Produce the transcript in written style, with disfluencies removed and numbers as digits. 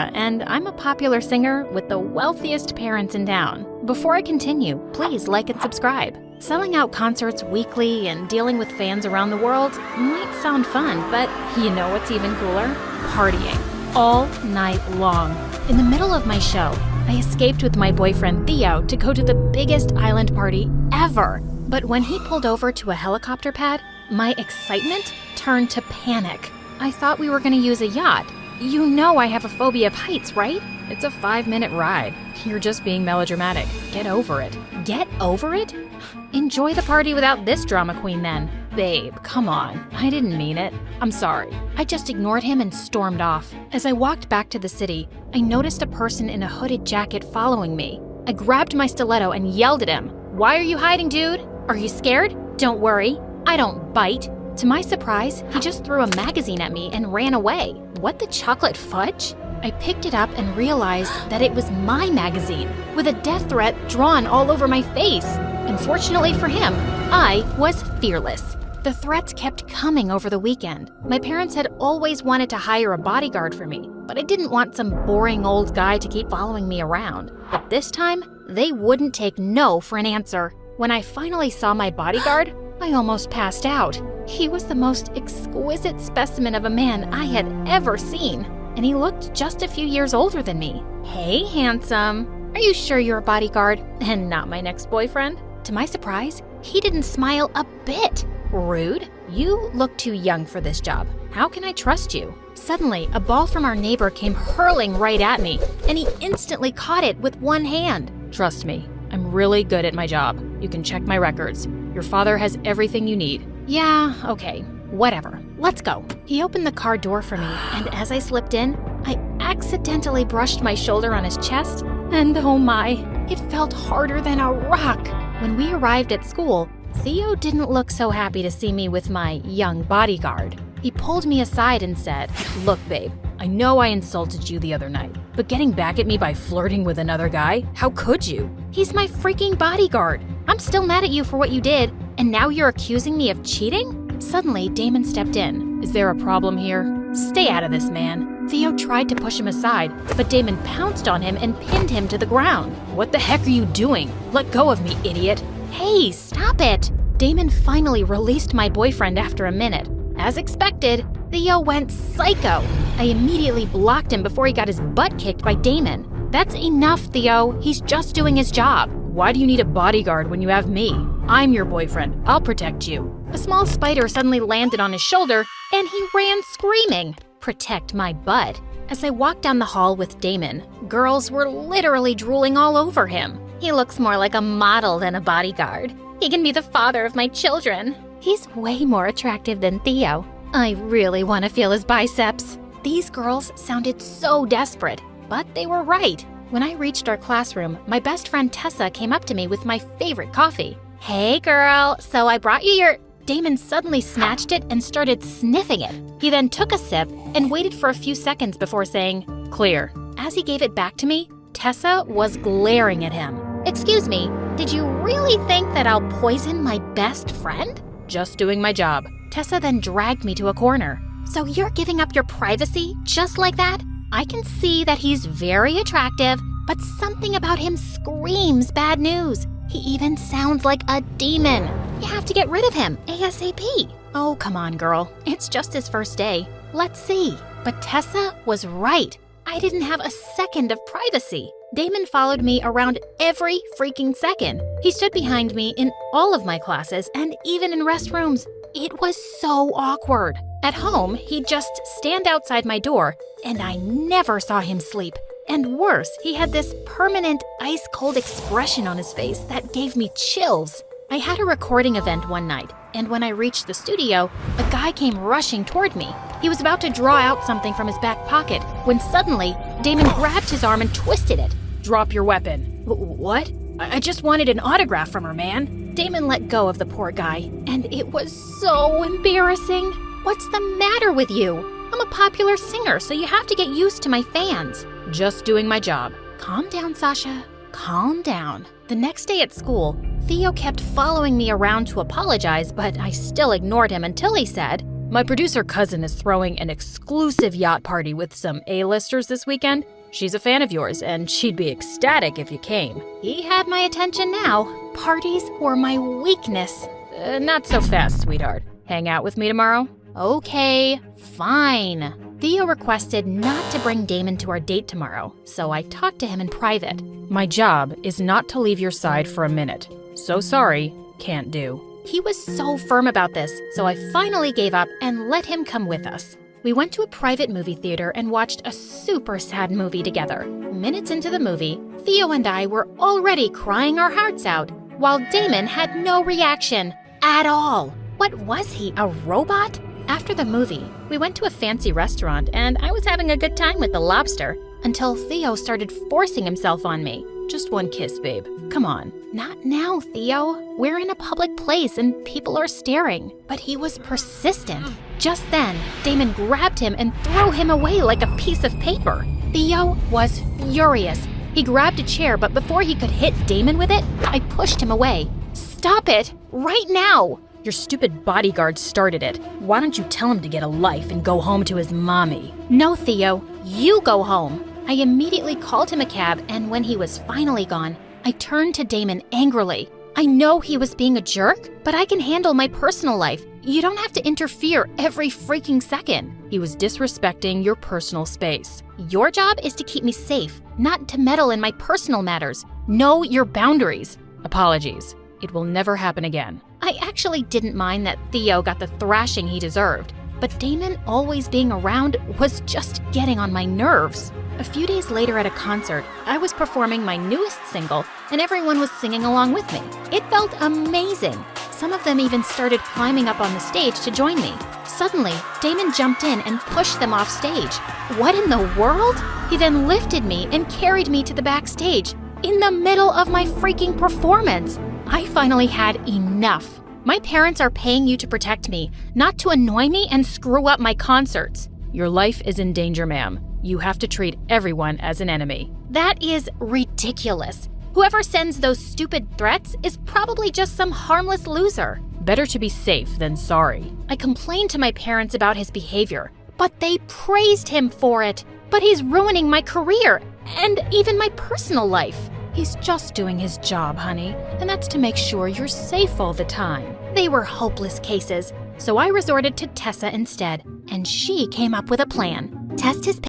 Sasha, and I'm a popular singer with the wealthiest parents in town. Before I continue, please like and subscribe. Selling out concerts weekly and dealing with fans around the world might sound fun, but you know what's even cooler? Partying. All night long. In the middle of my show, I escaped with my boyfriend Theo to go to the biggest island party ever. But when he pulled over to a helicopter pad, my excitement turned to panic. I thought we were going to use a yacht. You know I have a phobia of heights, right? It's a 5-minute ride. You're just being melodramatic. Get over it. Get over it? Enjoy the party without this drama queen then. Babe, come on. I didn't mean it. I'm sorry. I just ignored him and stormed off. As I walked back to the city, I noticed a person in a hooded jacket following me. I grabbed my stiletto and yelled at him. Why are you hiding, dude? Are you scared? Don't worry. I don't bite. To my surprise, he just threw a magazine at me and ran away. What the chocolate fudge? I picked it up and realized that it was my magazine, with a death threat drawn all over my face. Unfortunately for him, I was fearless. The threats kept coming over the weekend. My parents had always wanted to hire a bodyguard for me, but I didn't want some boring old guy to keep following me around. But this time, they wouldn't take no for an answer. When I finally saw my bodyguard, I almost passed out. He was the most exquisite specimen of a man I had ever seen, and he looked just a few years older than me. Hey, handsome. Are you sure you're a bodyguard and not my next boyfriend? To my surprise, he didn't smile a bit. Rude. You look too young for this job. How can I trust you? Suddenly, a ball from our neighbor came hurling right at me, and he instantly caught it with one hand. Trust me, I'm really good at my job. You can check my records. Your father has everything you need. Yeah, okay, whatever. Let's go. He opened the car door for me, and as I slipped in, I accidentally brushed my shoulder on his chest, and oh my, it felt harder than a rock. When we arrived at school, Theo didn't look so happy to see me with my young bodyguard. He pulled me aside and said, Look, babe, I know I insulted you the other night, but getting back at me by flirting with another guy, how could you? He's my freaking bodyguard. I'm still mad at you for what you did, and now you're accusing me of cheating? Suddenly, Damon stepped in. Is there a problem here? Stay out of this, man. Theo tried to push him aside, but Damon pounced on him and pinned him to the ground. What the heck are you doing? Let go of me, idiot. Hey, stop it. Damon finally released my boyfriend after a minute. As expected, Theo went psycho. I immediately blocked him before he got his butt kicked by Damon. That's enough, Theo. He's just doing his job. Why do you need a bodyguard when you have me? I'm your boyfriend. I'll protect you. A small spider suddenly landed on his shoulder, and he ran screaming. Protect my butt. As I walked down the hall with Damon, girls were literally drooling all over him. He looks more like a model than a bodyguard. He can be the father of my children. He's way more attractive than Theo. I really want to feel his biceps. These girls sounded so desperate, but they were right. When I reached our classroom, my best friend Tessa came up to me with my favorite coffee. Hey girl, so I brought you your... Damon suddenly snatched it and started sniffing it. He then took a sip and waited for a few seconds before saying, Clear. As he gave it back to me, Tessa was glaring at him. Excuse me, did you really think that I'll poison my best friend? Just doing my job. Tessa then dragged me to a corner. So you're giving up your privacy just like that? I can see that he's very attractive, but something about him screams bad news. He even sounds like a demon. You have to get rid of him ASAP. Oh, come on, girl. It's just his first day. Let's see. But Tessa was right. I didn't have a second of privacy. Damon followed me around every freaking second. He stood behind me in all of my classes and even in restrooms. It was so awkward. At home, he'd just stand outside my door, and I never saw him sleep. And worse, he had this permanent ice-cold expression on his face that gave me chills. I had a recording event one night, and when I reached the studio, a guy came rushing toward me. He was about to draw out something from his back pocket, when suddenly, Damon grabbed his arm and twisted it. Drop your weapon. What? I just wanted an autograph from her, man. Damon let go of the poor guy, and it was so embarrassing. What's the matter with you? I'm a popular singer, so you have to get used to my fans. Just doing my job. Calm down, Sasha. Calm down. The next day at school, Theo kept following me around to apologize, but I still ignored him until he said, My producer cousin is throwing an exclusive yacht party with some A-listers this weekend. She's a fan of yours, and she'd be ecstatic if you came. He had my attention now. Parties were my weakness. Not so fast, sweetheart. Hang out with me tomorrow? Okay, fine. Theo requested not to bring Damon to our date tomorrow, so I talked to him in private. My job is not to leave your side for a minute. So sorry, can't do. He was so firm about this, so I finally gave up and let him come with us. We went to a private movie theater and watched a super sad movie together. Minutes into the movie, Theo and I were already crying our hearts out, while Damon had no reaction at all. What was he, a robot? After the movie, we went to a fancy restaurant and I was having a good time with the lobster until Theo started forcing himself on me. Just one kiss, babe. Come on. Not now, Theo. We're in a public place and people are staring. But he was persistent. Just then, Damon grabbed him and threw him away like a piece of paper. Theo was furious. He grabbed a chair, but before he could hit Damon with it, I pushed him away. Stop it! Right now! Your stupid bodyguard started it. Why don't you tell him to get a life and go home to his mommy? No, Theo. You go home. I immediately called him a cab, and when he was finally gone, I turned to Damon angrily. I know he was being a jerk, but I can handle my personal life. You don't have to interfere every freaking second. He was disrespecting your personal space. Your job is to keep me safe, not to meddle in my personal matters. Know your boundaries. Apologies. It will never happen again. I actually didn't mind that Theo got the thrashing he deserved, but Damon always being around was just getting on my nerves. A few days later at a concert, I was performing my newest single and everyone was singing along with me. It felt amazing. Some of them even started climbing up on the stage to join me. Suddenly, Damon jumped in and pushed them off stage. What in the world? He then lifted me and carried me to the backstage in the middle of my freaking performance. I finally had enough. My parents are paying you to protect me, not to annoy me and screw up my concerts. Your life is in danger, ma'am. You have to treat everyone as an enemy. That is ridiculous. Whoever sends those stupid threats is probably just some harmless loser. Better to be safe than sorry. I complained to my parents about his behavior, but they praised him for it. But he's ruining my career and even my personal life. He's just doing his job, honey, and that's to make sure you're safe all the time. They were hopeless cases, so I resorted to Tessa instead, and she came up with a plan. Test his